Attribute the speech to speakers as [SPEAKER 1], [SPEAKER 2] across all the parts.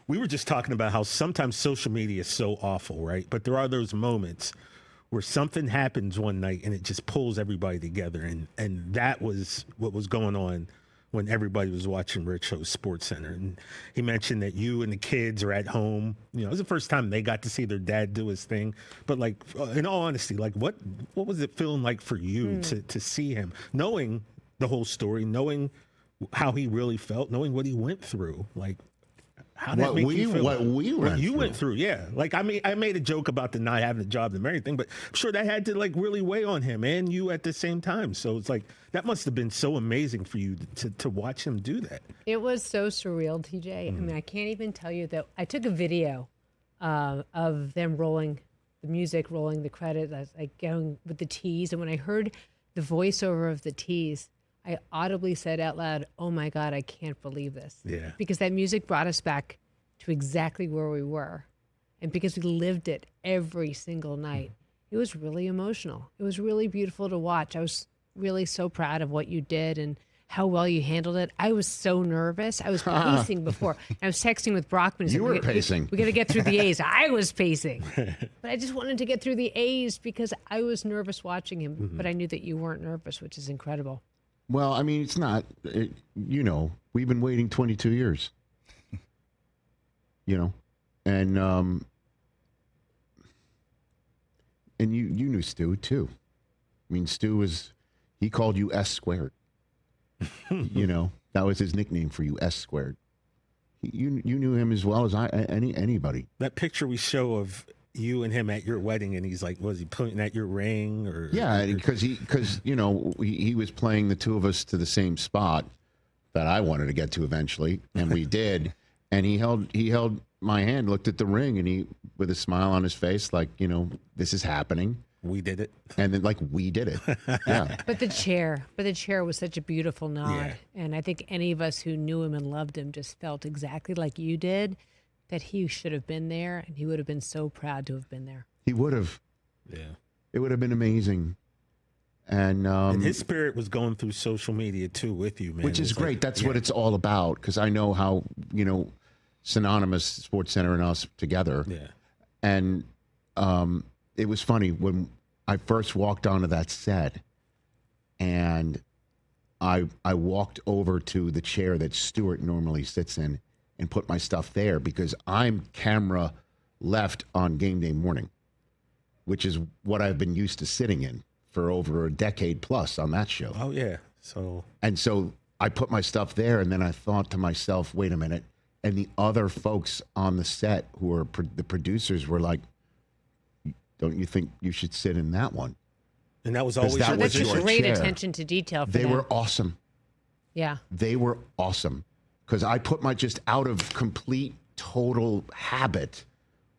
[SPEAKER 1] we were just talking about how sometimes social media is so awful, right? But there are those moments where something happens one night and it just pulls everybody together. And that was what was going on when everybody was watching Rich host SportsCenter. And he mentioned that you and the kids are at home. You know, it was the first time they got to see their dad do his thing. But like, in all honesty, like what was it feeling like for you to see him, knowing the whole story, knowing how he really felt, knowing what he went through? Like, how did that make you feel?
[SPEAKER 2] What you
[SPEAKER 1] went through, yeah. Like, I made a joke about the not having a job, the married thing, but I'm sure that had to like really weigh on him and you at the same time. So it's like, that must have been so amazing for you to watch him do that.
[SPEAKER 3] It was so surreal, TJ. I mean, I can't even tell you that I took a video of them rolling the music, rolling the credits, I was like going with the tease. And when I heard the voiceover of the tease, I audibly said out loud, "Oh my God, I can't believe this."
[SPEAKER 1] Yeah.
[SPEAKER 3] Because that music brought us back to exactly where we were. And because we lived it every single night, it was really emotional. It was really beautiful to watch. I was really so proud of what you did and how well you handled it. I was so nervous. I was pacing before. I was texting with Brockman.
[SPEAKER 2] You were pacing.
[SPEAKER 3] We got to get through the A's. I was pacing. But I just wanted to get through the A's because I was nervous watching him. But I knew that you weren't nervous, which is incredible.
[SPEAKER 2] Well, I mean, it's not, you know, we've been waiting 22 years, you know, and you knew Stu too. I mean, he called you S squared, you know, that was his nickname for you, S squared. You knew him as well as anybody.
[SPEAKER 1] That picture we show of you and him at your wedding, and he's like, was he pointing at your ring? Or
[SPEAKER 2] yeah, because you know, he was playing the two of us to the same spot that I wanted to get to eventually, and we did. And he held my hand, looked at the ring, and he, with a smile on his face, like, you know, this is happening.
[SPEAKER 1] We did it.
[SPEAKER 2] And then, like, we did it. Yeah.
[SPEAKER 3] But the chair was such a beautiful nod.
[SPEAKER 1] Yeah.
[SPEAKER 3] And I think any of us who knew him and loved him just felt exactly like you did, that he should have been there, and he would have been so proud to have been there.
[SPEAKER 2] He would have.
[SPEAKER 1] Yeah.
[SPEAKER 2] It would have been amazing. And
[SPEAKER 1] his spirit was going through social media, too, with you, man.
[SPEAKER 2] Which is great. That's what it's all about, because I know how, you know, synonymous SportsCenter and us together.
[SPEAKER 1] Yeah.
[SPEAKER 2] And it was funny when I first walked onto that set, and I walked over to the chair that Stuart normally sits in and put my stuff there, because I'm camera left on game day morning, which is what I've been used to sitting in for over a decade plus on that show.
[SPEAKER 1] Oh, yeah. So
[SPEAKER 2] I put my stuff there, and then I thought to myself, wait a minute. And the other folks on the set who are the producers were like, don't you think you should sit in that one?
[SPEAKER 1] And that was always
[SPEAKER 2] that
[SPEAKER 1] your
[SPEAKER 2] was
[SPEAKER 3] That's
[SPEAKER 2] your
[SPEAKER 3] great
[SPEAKER 2] chair.
[SPEAKER 3] attention to detail for
[SPEAKER 2] They
[SPEAKER 3] them.
[SPEAKER 2] were awesome.
[SPEAKER 3] Yeah.
[SPEAKER 2] They were awesome. Because I put my, just out of complete, total habit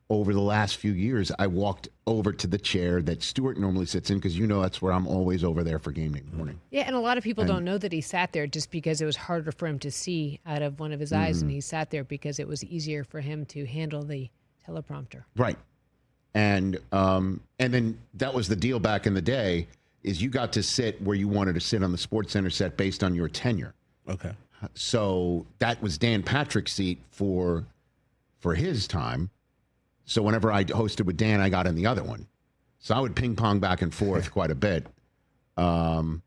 [SPEAKER 2] over the last few years, I walked over to the chair that Stuart normally sits in, because, you know, that's where I'm always over there for game day morning.
[SPEAKER 3] Yeah, and a lot of people don't know that he sat there just because it was harder for him to see out of one of his eyes, and he sat there because it was easier for him to handle the teleprompter.
[SPEAKER 2] Right. And then that was the deal back in the day, is you got to sit where you wanted to sit on the SportsCenter set based on your tenure.
[SPEAKER 1] Okay.
[SPEAKER 2] So that was Dan Patrick's seat for his time. So whenever I hosted with Dan, I got in the other one. So I would ping pong back and forth quite a bit. And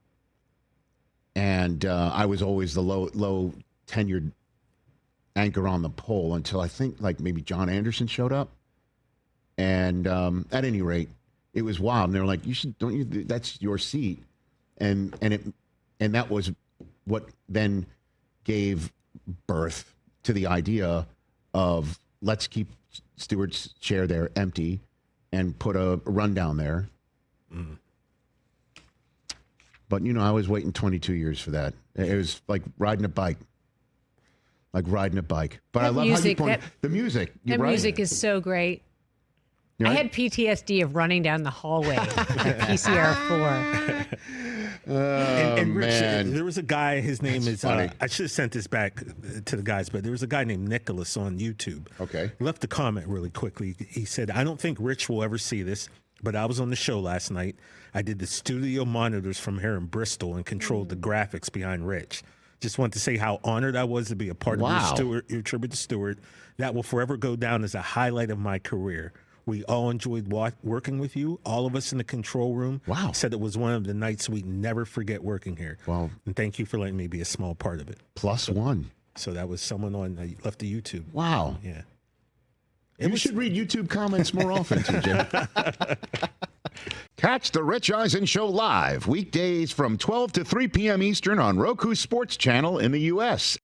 [SPEAKER 2] I was always the low tenured anchor on the pole until I think like maybe John Anderson showed up. And at any rate, it was wild. And they're like, that's your seat. And that was what then gave birth to the idea of, let's keep Stewart's chair there empty and put a rundown there. But, you know, I was waiting 22 years for that. It was like riding a bike. But I love how you point the music. You're
[SPEAKER 3] That
[SPEAKER 2] right.
[SPEAKER 3] music is so great.
[SPEAKER 2] You're
[SPEAKER 3] I
[SPEAKER 2] right.
[SPEAKER 3] had PTSD of running down the hallway at PCR 4.
[SPEAKER 1] And Rich,
[SPEAKER 2] man.
[SPEAKER 1] there was a guy, his name is,
[SPEAKER 2] funny.
[SPEAKER 1] I should have sent this back to the guys, but there was a guy named Nicholas on YouTube.
[SPEAKER 2] Okay.
[SPEAKER 1] He left a comment really quickly. He said, I don't think Rich will ever see this, but I was on the show last night. I did the studio monitors from here in Bristol and controlled the graphics behind Rich. Just want to say how honored I was to be a part
[SPEAKER 2] Wow.
[SPEAKER 1] of your tribute to Stewart. That will forever go down as a highlight of my career. We all enjoyed working with you. All of us in the control room
[SPEAKER 2] Wow.
[SPEAKER 1] said it was one of the nights we never forget working here.
[SPEAKER 2] Wow.
[SPEAKER 1] And thank you for letting me be a small part of it.
[SPEAKER 2] +1.
[SPEAKER 1] So that was someone on left the YouTube.
[SPEAKER 2] Wow.
[SPEAKER 1] Yeah.
[SPEAKER 2] You should read YouTube comments more often, TJ. Catch the Rich Eisen Show live weekdays from 12 to 3 p.m. Eastern on Roku Sports Channel in the U.S.